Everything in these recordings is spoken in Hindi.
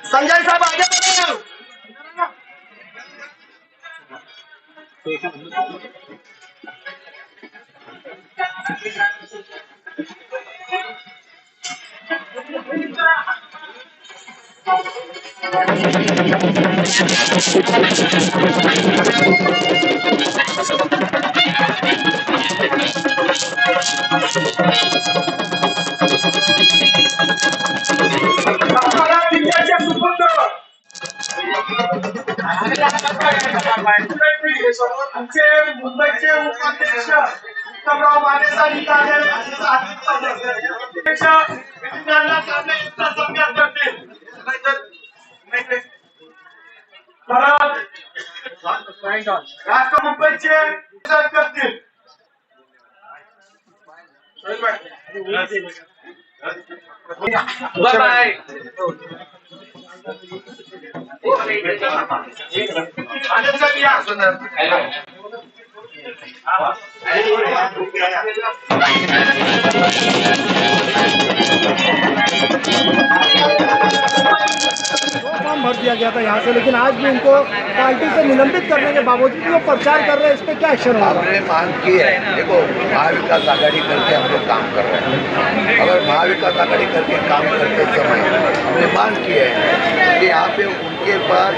संजय साहब आगे बढ़ो। आमचे मुंबईचे उपाध्यक्ष उत्तमराव माने साहेब अध्यक्ष करतील राष्ट्र मुंबईचे करतील बाय बाय फॉर्म भर दिया गया था यहाँ से, लेकिन आज भी उनको पार्टी से निलंबित करने के बावजूद वो प्रचार कर रहे हैं। इस पर क्या एक्शन होगा? हमने मांग की है, देखो महाविकास आघाड़ी करके हम लोग काम कर रहे हैं। अगर महाविकास आघाड़ी करके काम करते समय हमने मांग की है कि यहाँ पे उनके पास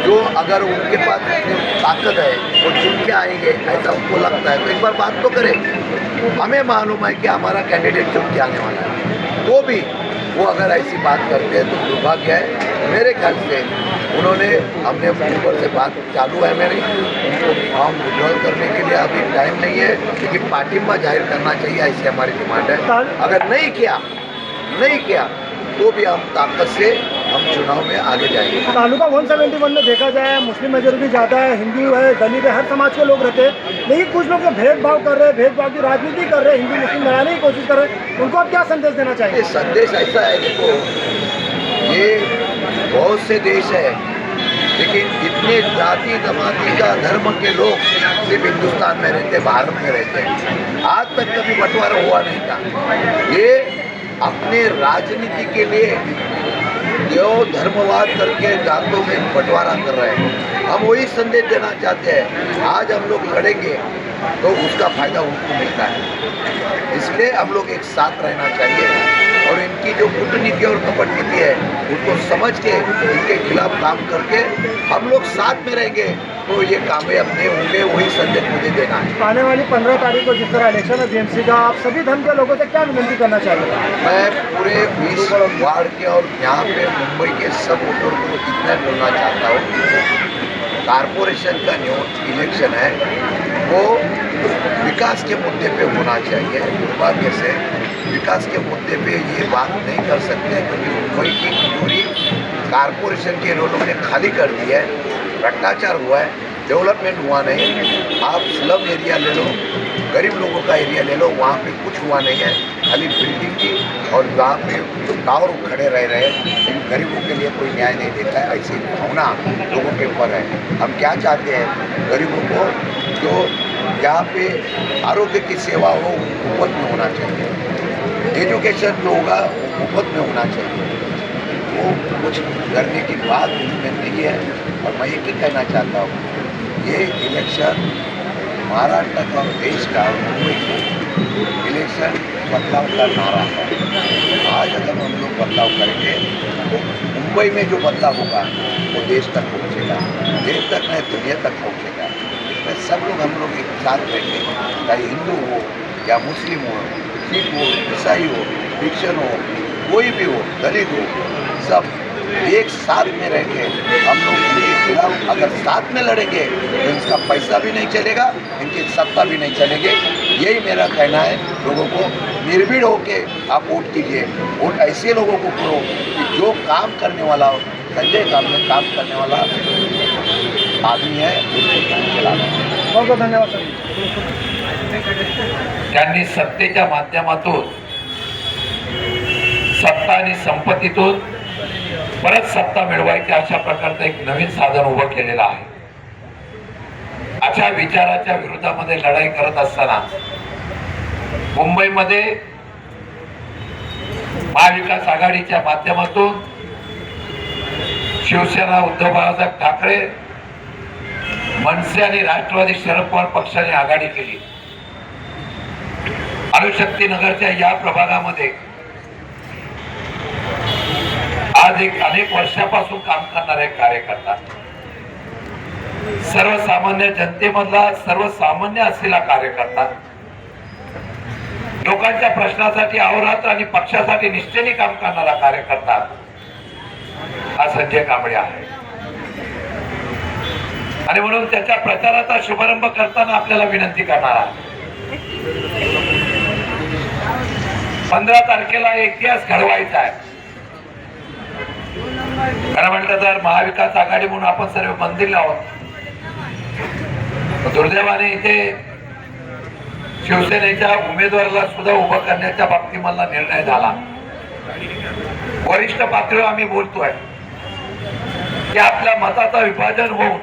जो अगर उनके पास ताकत है वो चुन के आएंगे, ऐसा उनको लगता है तो एक बार बात तो करें। हमें मालूम है कि हमारा कैंडिडेट चुन के आने वाला है, तो भी वो अगर ऐसी बात करते हैं तो दुर्भाग्य है। मेरे ख्याल से उन्होंने हमने ऊपर से बात चालू है मेरी, उनको फॉर्म विड्रॉल करने के लिए अभी टाइम नहीं है, लेकिन पार्टिमा जाहिर करना चाहिए, ऐसी हमारी डिमांड है। अगर नहीं किया तो भी हम ताकत से हम चुनाव में आगे जाएंगे। तालुका 171 में देखा जाए मुस्लिम मेजोरिटी ज़्यादा है, हिंदू है, दलित है, हर समाज के लोग रहते हैं, लेकिन कुछ लोग भेदभाव कर रहे हैं, भेदभाव की राजनीति कर रहे हैं, हिंदू मुस्लिम लड़ाने की कोशिश कर रहे हैं, उनको आप क्या संदेश देना चाहिए? संदेश ऐसा है, देखो ये बहुत से देश है, लेकिन इतने जाति जमाती का धर्म के लोग सिर्फ हिंदुस्तान में रहते, भारत में रहते हैं। आज तक कभी बंटवारा हुआ नहीं था। ये अपने राजनीति के लिए जो धर्मवाद करके जातों में बंटवारा कर रहे हैं, हम वही संदेश देना चाहते हैं। आज हम लोग लड़ेंगे तो उसका फायदा उनको मिलता है, इसलिए हम लोग एक साथ रहना चाहिए और इनकी जो कूटनीति और कपटनीति है उसको समझ के इनके खिलाफ काम करके हम लोग साथ में रहेंगे तो ये कामयाब नहीं होंगे। वही संदेश मुझे देना है। आने वाली 15 तारीख को जिस तरह इलेक्शन है बीएमसी का, आप सभी धर्म के लोगों से क्या विनती करना चाहिए? मैं पूरे 20 वार्ड के और यहाँ पे मुंबई के सब वोटरों को इतना बोलना चाहता हूँ, कारपोरेशन का जो इलेक्शन है वो विकास के मुद्दे पे होना चाहिए। दुर्भाग्य से विकास के मुद्दे पे ये बात नहीं कर सकते क्योंकि मुंबई की तिजोरी कारपोरेशन के लोगों ने खाली कर दी है, भ्रष्टाचार हुआ है, डेवलपमेंट हुआ नहीं। आप स्लम एरिया ले लो, गरीब लोगों का एरिया ले लो, वहाँ पे कुछ हुआ नहीं है, खाली बिल्डिंग की और वहाँ पे टावर खड़े रह रहे हैं, लेकिन गरीबों के लिए कोई न्याय नहीं देता है। ऐसी भावना लोगों के ऊपर है। हम क्या चाहते हैं, गरीबों को जो यहाँ पे आरोग्य की सेवा हो मुफ्त में होना चाहिए, एजुकेशन जो होगा मुफ्त में होना चाहिए। वो कुछ करने की बात उसमें नहीं है। और मैं ये कहना चाहता हूँ, ये इलेक्शन महाराष्ट्र का और देश का और मुंबई का इलेक्शन बदलाव का नारा है। आज अगर हम लोग बदलाव करेंगे तो मुंबई में जो बदलाव होगा वो देश तक पहुँचेगा, देश तक नहीं दुनिया तक पहुँचेगा। इसमें सब लोग हम लोग एक साथ रहेंगे, चाहे हिंदू हो या मुस्लिम हो, सिख हो, ईसाई हो, क्रिश्चन हो, कोई भी हो, दलित हो, सब एक साथ में रहेंगे। हम लोग इनके खिलाफ अगर साथ में लड़ेंगे तो इनका पैसा भी नहीं चलेगा, इनकी सत्ता भी नहीं चलेगी। यही मेरा कहना है, लोगों को निर्भीड़ होके आप वोट कीजिए। वोट ऐसे लोगों को करो कि जो काम करने वाला हो, संजय कामले काम करने वाला आदमी है, उसको चलाना है। बहुत बहुत धन्यवाद सर। त्यांनी सत्तेच्या माध्यमातून सत्ता आणि संपत्तीतून परत सत्ता मिळवायची अशा प्रकारचं एक नवीन साधन उभं केलेलं आहे. अशा विचाराच्या विरोधामध्ये लढाई करत असताना मुंबईमध्ये महाविकास आघाडीच्या माध्यमातून शिवसेना उद्धव बाळासाहेब ठाकरे, मनसे आणि राष्ट्रवादी शरद पवार पक्षाने आघाडी केली. अणुशक्ती नगरच्या या प्रभागामध्ये आज एक अनेक वर्षापासून काम करणारा एक कार्यकर्ता, सर्वसामान्य जनतेमधला सर्वसामान्य असलेला कार्यकर्ता, लोकांच्या प्रश्नासाठी अहोरात्र आणि पक्षासाठी निष्ठेने काम करणारा कार्यकर्ता हा संजय कांबळे आहे. आणि म्हणून त्याच्या प्रचाराचा शुभारंभ करताना आपल्याला विनंती करणार आहे. 15 तारखेला इतिहास घडवायचा आहे. खरं म्हटलं तर महाविकास आघाडी म्हणून आपण सर्व बंदिले आहोत. दुर्दैवाने इथे शिवसेनेच्या उमेदवाराला सुद्धा उभं करण्याच्या बाबतीत मला निर्णय झाला. वरिष्ठ पातळीवर आम्ही बोलतोय की आपल्या मताचं विभाजन होऊन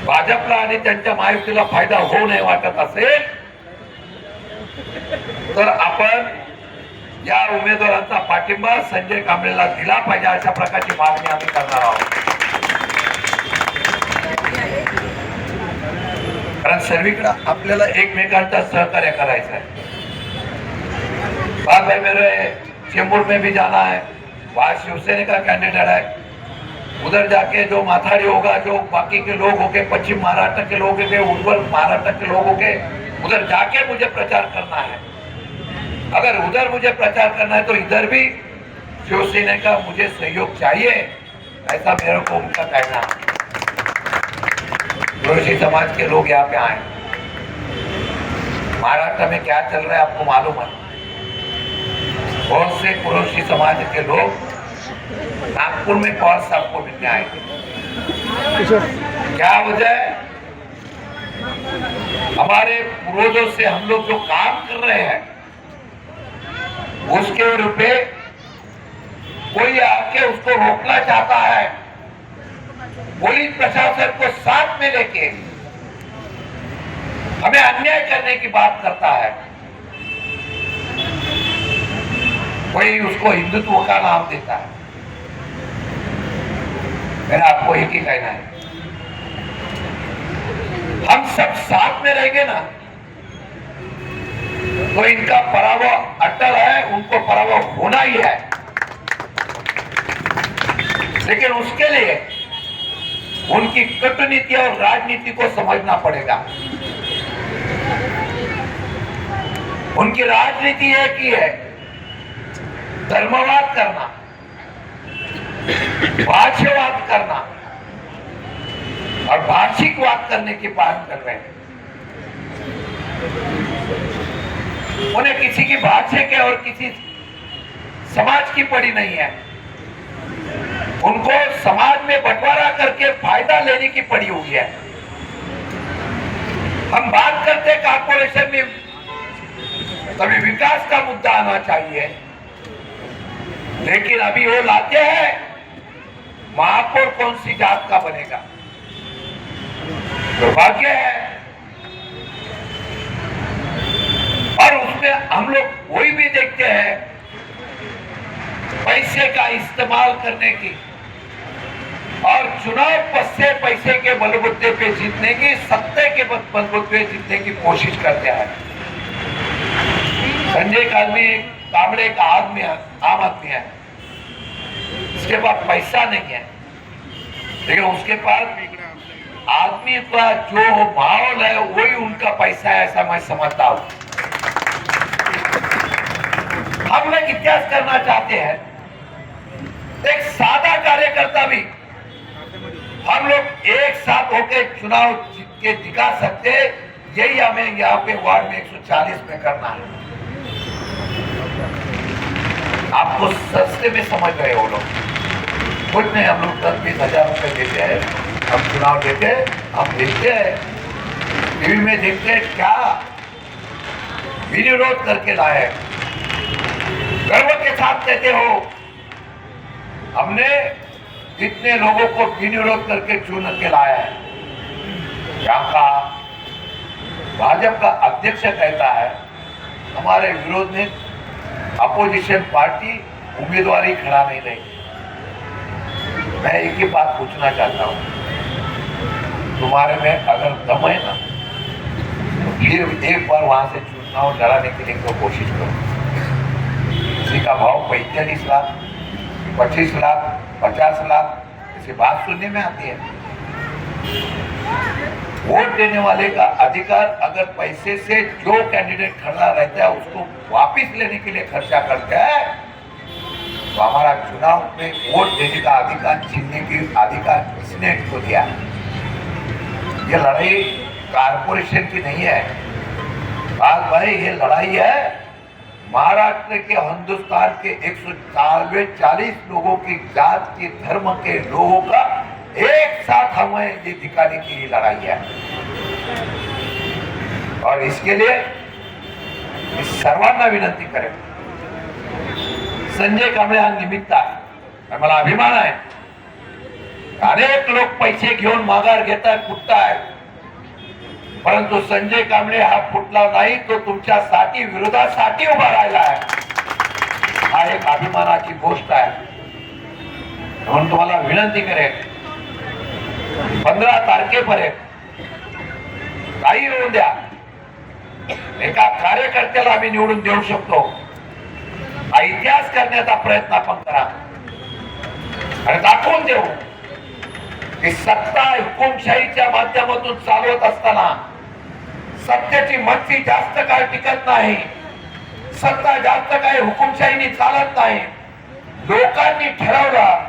भाजपला आणि त्यांच्या महायुतीला फायदा होऊ नये वाटत असेल तर आपण या उमेदवारांचा पाठिंबा संजय कांबळेला दिला पाहिजे, अशा प्रकारची मागणी आम्ही करणार आहोत. कारण सर्वीकडे आपल्याला एकमेकांचा सहकार्य करायचं है. बात भाई मेरे चेंबूर में भी जाना है, वहां शिवसेना का कैंडिडेट है. उधर जाके जो माथाड़ी होगा, जो बाकी के लोग होंगे, पश्चिम महाराष्ट्र के लोग होंगे, उत्तर महाराष्ट्र के लोग होंगे, उधर जाके मुझे प्रचार करना है. अगर उधर मुझे प्रचार करना है तो इधर भी शिवसेना का मुझे सहयोग चाहिए, ऐसा मेरे को उनका कहना है. कुरुशी समाज के लोग यहाँ पे आए. महाराष्ट्र में क्या चल रहा है आपको मालूम है. बहुत से कुरुशी समाज के लोग नागपुर में पवार साहब को मिलने आए. क्या वजह है? हमारे पूर्वजों से हम लोग जो काम कर रहे हैं उसके रूपे कोई आके उसको रोकना चाहता है. पुलिस प्रशासन को साथ में लेके हमें अन्याय करने की बात करता है. कोई उसको हिंदुत्व का नाम देता है. मेरा आपको एक ही कहना है, हम सब साथ में रहेंगे ना तो इनका पराभव अटल है, उनको पराभव होना ही है. लेकिन उसके लिए उनकी कूटनीति और राजनीति को समझना पड़ेगा. उनकी राजनीति एक ही है, धर्मवाद करना, भाष्यवाद करना और भाषिकवाद करने की बात कर रहे हैं. उन्हें किसी की भाषा के और किसी समाज की पड़ी नहीं है. उनको समाज में बंटवारा करके फायदा लेने की पड़ी हुई है. हम बात करते कॉर्पोरेशन में कभी विकास का मुद्दा आना चाहिए, लेकिन अभी वो लाते हैं महापौर कौन सी जात का बनेगा. दुर्भाग्य है. और उसमें हम लोग वही भी देखते हैं पैसे का इस्तेमाल करने की और चुनाव पद से पैसे के बलबूते पे जीतने की, सत्ते के बलबूते पे जीतने की कोशिश करते हैं. संजय कांबळे का आदमी आम आदमी है, उसके पास पैसा नहीं है, लेकिन उसके पास आदमी का जो माहौल है वही उनका पैसा है, ऐसा मैं समझता हूं. हम लोग इतिहास करना चाहते हैं. एक सादा कार्यकर्ता भी हम लोग एक साथ होकर चुनाव जीत के दिखा सकते, यही हमें यहाँ पे वार्ड में 140 में करना है। आपको सस्ते में समझ रहे हो लोग, कुछ नहीं, हम लोग 10-20 हजार रुपए देते हैं, हम चुनाव देते हैं, हम देखते हैं, टीवी में देखते हैं क्या विरोध करके लाए, गर्व के साथ कहते हो हमने जितने लोगों को विरोध करके चुन के लाया है। यहाँ का भाजपा का अध्यक्ष कहता है हमारे विरोध में अपोजिशन पार्टी उम्मीदवारी खड़ा नहीं रही। मैं एक ही बात पूछना चाहता हूँ, तुम्हारे में अगर दम है ना तो फिर एक बार वहां से चुनाव लड़ाने के लिए तो कोशिश करो। किसी का भाव 45 लाख, 25 लाख, 50 लाख, ऐसी बात सुनने में आती है। वोट देने वाले का अधिकार अगर पैसे से जो कैंडिडेट खड़ा रहता है उसको वापस लेने के लिए खर्चा करता है, तो हमारा चुनाव में वोट देने का अधिकार छीनने की अधिकार किसने इसको दिया? ये लड़ाई कारपोरेशन की नहीं है बात भाई, ये लड़ाई है महाराष्ट्र के, हिंदुस्तान के 140 लोगों की जात के धर्म के लोगों का एक साथ हमें ये दिखाने की ये लड़ाई है। और इसके लिए सर्वांना विनंती करें, संजय कांबळे हा निमित्त आहे, मला अभिमान आहे। अनेक लोक पैसे घेऊन माघार घेताय, फुटताय, परंतु संजय कांबळे हा फुटला नाही, तो तुमच्यासाठी विरोधासाठी उभा राहिला आहे। हा एक अभिमानाची गोष्ट आहे। म्हणून तुम्हाला विनंती करेन 15 तारखेपर्यंत काही होऊन द्या, एका कार्यकर्त्याला आम्ही निवडून देऊ शकतो, हा इतिहास करण्याचा प्रयत्न आपण करा आणि दाखवून देऊ की सत्ता हुकुमशाहीच्या माध्यमातून चालवत असताना सत्तेची मस्ती जास्त काळ टिकत नाही, सत्ता जास्त काही हुकुमशाहीने चालत नाही। लोकांनी ठरवलं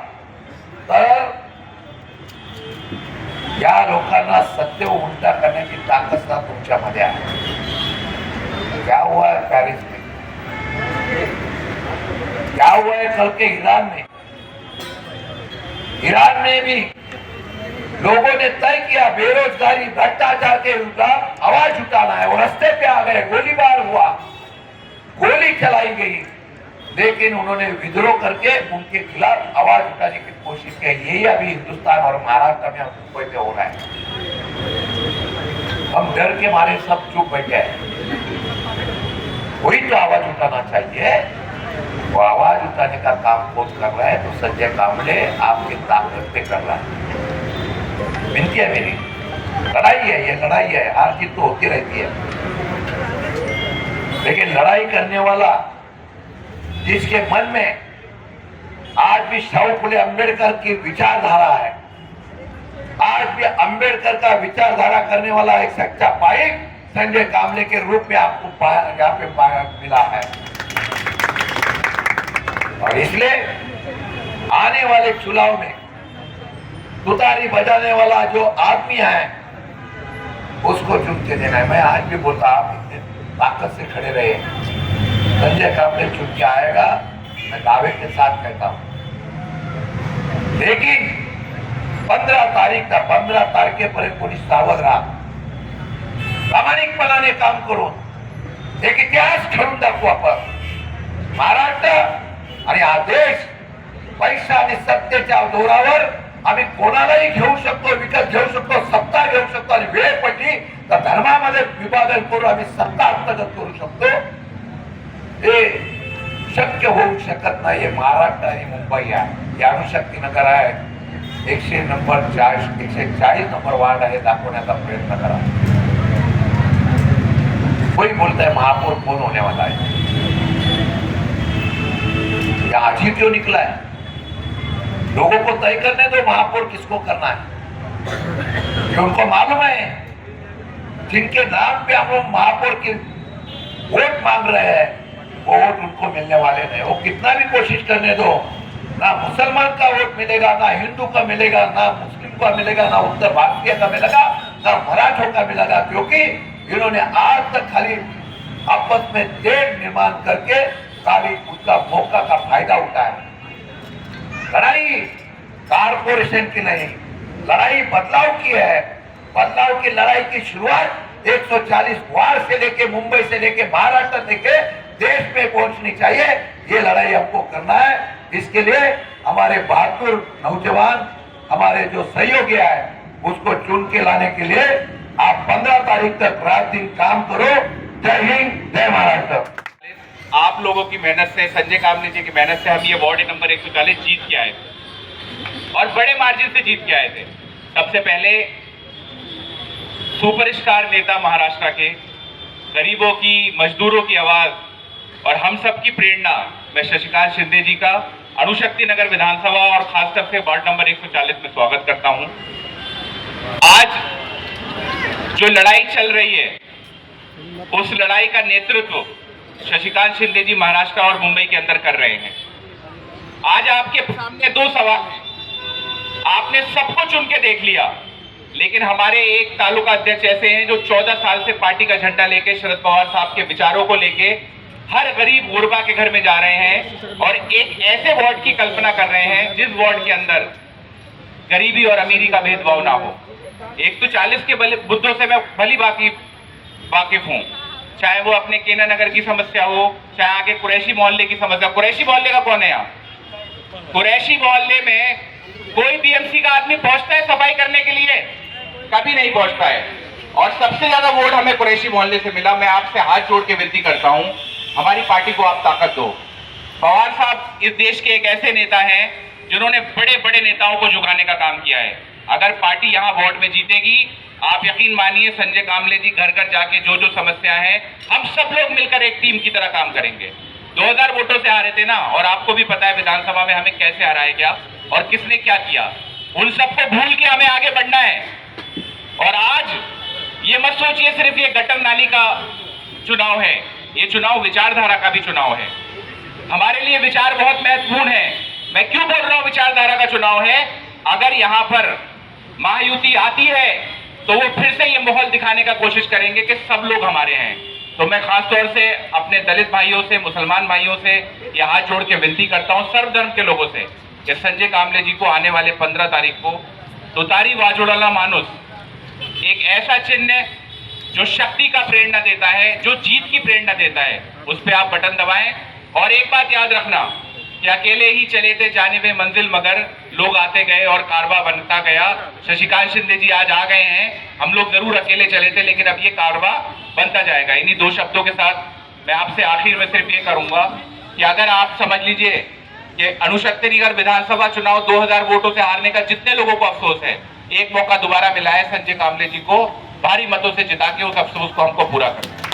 तर या लोकांना सत्य उलटा करण्याची ताकद तुमच्यामध्ये आहे। क्या हुआ है पेरिस में, क्या हुआ है कल के ईरान में? ईरान में भी लोगों ने तय किया बेरोजगारी भ्रष्टाचार के खिलाफ आवाज उठाना है, वो रास्ते पे आ गए, गोलीबार हुआ, गोली चलाई गई, लेकिन उन्होंने विद्रोह करके उनके खिलाफ आवाज उठाने की कोशिश की। यही अभी हिंदुस्तान और महाराष्ट्र में मुंबई में हो रहा है। हम डर के मारे सब चुप बैठे हैं। कोई तो आवाज उठाना चाहिए, वो आवाज उठाने का काम कौन कर रहा है? तो संजय कांबळे आपकी ताकत पे कर रहा है। विनती है मेरी, लड़ाई है, ये लड़ाई है, हार जीत तो होती रहती है, लेकिन लड़ाई करने वाला जिसके मन में आज भी शाहू फुले अंबेडकर की विचारधारा है, आज भी अंबेडकर का विचारधारा करने वाला एक सच्चा पाइक संजय कांबळे के रूप में आपको यहाँ पे मिला है। और इसलिए आने वाले चुनाव में तुतारी बजाने वाला जो आदमी है उसको चुन के देना है। मैं आज भी बोलता, आप इतने ताकत से खड़े रहे, संजय कांबळे चुन के आएगा, मैं दावे के साथ कहता हूं। लेकिन 15 तारखेपर्यंत कोणी सावध राहा, प्रामाणिकपणाने काम करून एक इतिहास ठरवून दाखवू आपण। महाराष्ट्र आणि हा देश पैसा आणि सत्तेच्या जोरावर आम्ही कोणालाही घेऊ शकतो, विकत घेऊ शकतो, सत्ता घेऊ शकतो, आणि वेळ पडली तर धर्मामध्ये विभाजन करून आम्ही सत्ता हस्तगत करू शकतो। हे शक्य होऊ शकत नाही। महाराष्ट्र आणि मुंबई आहे, अणुशक्तीनगर आहे, 140 नंबर वार्ड आहे, दाखवण्याचा प्रयत्न करा। कोई बोलता है महापौर कौन होने वाला है, या आज ही क्यों निकला है? लोगों को तय करने दो महापौर किसको करना है। कि उनको मालूम है जिनके नाम पे हम लोग महापौर की वोट मांग रहे हैं, वो वोट उनको मिलने वाले नहीं। वो कितना भी कोशिश करने दो, ना मुसलमान का वोट मिलेगा, ना हिंदू का मिलेगा, ना मुस्लिम का मिलेगा, ना उत्तर भारतीय का मिलेगा, ना मराठों का मिलेगा, क्योंकि इन्होंने आज तक खाली आपस में तेल निर्माण करके खाली उसका मौका का फायदा उठाया। लड़ाई कारपोरेशन की नहीं, लड़ाई बदलाव की है। बदलाव की लड़ाई की शुरुआत 140 वार्ड से लेके मुंबई से लेके महाराष्ट्र लेके देश में पहुंचनी चाहिए। ये लड़ाई हमको करना है। इसके लिए हमारे बहादुर नौजवान, हमारे जो सहयोगी है, उसको चुन के लाने के लिए आप 15 तारीख तक रात दिन काम करो। जय हिंद, जय महाराष्ट्र। आप लोगों की मेहनत से, संजय कामले जी की मेहनत से हम ये वार्ड नंबर 140 जीत के आए थे और बड़े मार्जिन से जीत के आए थे। सबसे पहले सुपरस्टार नेता महाराष्ट्र के, गरीबों की, मजदूरों की आवाज और हम सब की प्रेरणा, मैं शशिकांत शिंदे जी का अणुशक्ति नगर विधानसभा और खासकर से वार्ड नंबर 140 में स्वागत करता हूं। आज जो लड़ाई चल रही है, उस लड़ाई का नेतृत्व शशिकांत शिंदे जी महाराष्ट्र और मुंबई के अंदर कर रहे हैं। आज आपके सामने दो सवाल हैं। आपने सबको चुन के देख लिया, लेकिन हमारे एक तालुका अध्यक्ष ऐसे हैं जो 14 साल से पार्टी का झंडा लेके, शरद पवार साहब के विचारों को लेके हर गरीब गुरबा के घर में जा रहे हैं और एक ऐसे वार्ड की कल्पना कर रहे हैं जिस वार्ड के अंदर गरीबी और अमीरी का भेदभाव ना हो। 140 के मुद्दों से मैं भली वाकिफ हूं, चाहे वो अपने केना नगर की समस्या हो, चाहे आगे कुरैशी मोहल्ले की समस्या। कुरैशी मोहल्ले का कौन है यहाँ? कुरैशी मोहल्ले में कोई बीएमसी का आदमी पहुंचता है सफाई करने के लिए? कभी नहीं पहुंचता है। और सबसे ज्यादा वोट हमें कुरैशी मोहल्ले से मिला। मैं आपसे हाथ जोड़ के विनती करता हूं, हमारी पार्टी को आप ताकत दो। पवार साहब इस देश के एक ऐसे नेता हैं जिन्होंने बड़े बड़े नेताओं को झुकाने का काम किया है। अगर पार्टी यहाँ वोट में जीतेगी, आप यकीन मानिए संजय कामले जी घर घर जाके जो जो समस्या है, हम सब लोग मिलकर एक टीम की तरह काम करेंगे। 2000 वोटों से हारे थे ना, और आपको भी पता है विधानसभा में हमें कैसे हराया गया और किसने क्या किया। उन सबको भूल के हमें आगे बढ़ना है। और आज ये मत सोचिए सिर्फ ये गटर नाली का चुनाव है, ये चुनाव विचारधारा का भी चुनाव है। हमारे लिए विचार बहुत महत्वपूर्ण है। मैं क्यों बोल रहा हूं विचारधारा का चुनाव है? अगर यहां पर महायुति आती है तो वो फिर से ये माहौल दिखाने का कोशिश करेंगे कि सब लोग हमारे हैं। तो मैं खास तौर से अपने दलित भाइयों से, मुसलमान भाइयों से ये हाथ जोड़ के विनती करता हूं, सर्व धर्म के लोगों से, कि संजय कामले जी को आने वाले 15 तारीख को तुतारी वाजोड़ाला मानुस, एक ऐसा चिन्ह जो शक्ति का प्रेरणा देता है, जो जीत की प्रेरणा देता है, उस पर आप बटन दबाएं। और एक बात याद रखना कि अकेले ही चले थे जानिबे मंजिल, मगर लोग आते गए और कारवा बनता गया। शशिकांत शिंदे जी आज आ गए हैं। हम लोग जरूर अकेले चले थे, लेकिन अब ये कारवा बनता जाएगा। इन्हीं दो शब्दों के साथ मैं आपसे आखिर में सिर्फ ये करूंगा कि अगर आप समझ लीजिए कि अणुशक्ति नगर विधानसभा चुनाव 2000 वोटों से हारने का जितने लोगों को अफसोस है, एक मौका दोबारा मिला है संजय कामले जी को भारी मतों से जिता के उस अफसोस को हमको पूरा करना है।